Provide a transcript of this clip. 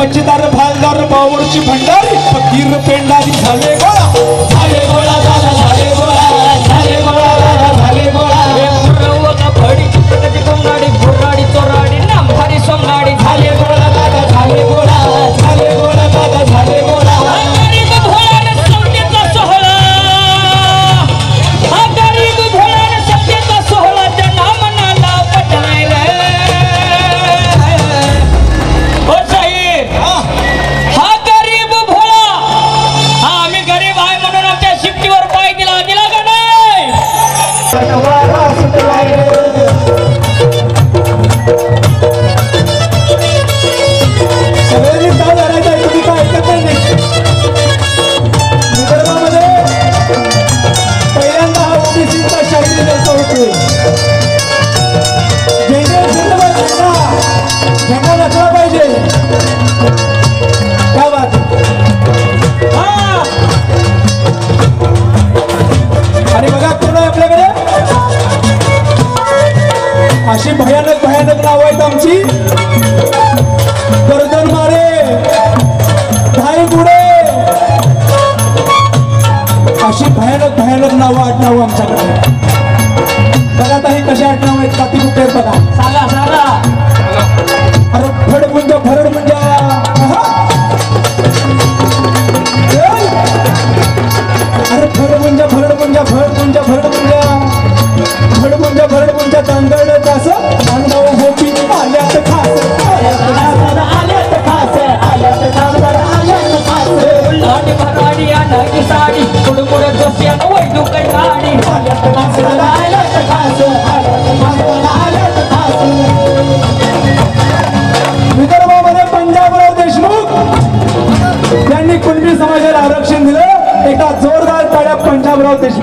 मच्छीदार भालदार बावरची भंडारी फकीर पेंडारी झाले गोळा झाले गोळा दादा झाले गोळा झाले गोळा दादा झाले गोळा फडी कधी कोंगाडी घोराडी चोराडी नामधारी सोंगाडी झाले गोळा दादा झाले गोळा झाले गोळा दादा झाले गोळा गरीब भोळ्याने सत्तेचा सोहळा हा गरीब भोळ्याने सत्तेचा सोहळा ज्यांना मनाला पटलाय रे ओ साहेब हा गरीब भोळा हा आम्ही गरीब आहे म्हणून आमच्या शिफ्टीवर पाय दिला का नाही सगळ्यांनी काय करायचं आहे तुम्ही काय ऐकत नाही विदर्भामध्ये पहिल्यांदा हा ओबीसीचा शाहीर जलसा होतोय झेंडा नसला पाहिजे काय बात आणि बघा कोण आहे आपल्याकडे अशी भयानक भयानक नाव आहेत आमची गर्दन मारे धाई बुडे अशी भयानक भयानक नावं आडनावं आमच्याकडे बघा आता हे कशा आडनाव आहेत काती कुठे आहेत बघा सांगा सांगा अरे फडमुंजा भरडमुंजा अरे फडमुंजा भरडमुंजा भरडमुंजा भरडमुंजा भरडमुंजा भरडमुंजा तांदळ असं तांदळ होती आल्यात खास आल्यात खास आल्यात तांदळ आल्यात खास लाडी भराडी आणि साडी कुडमुड जोशी आणि वैदू काही गाडी आल्यात खास आल्यात खास आल्यात खास विदर्भामध्ये पंजाबराव देशमुख यांनी कुणबी समाजाला आरक्षण दिलं एका जोरदार पाड्या पंजाबराव देशमुख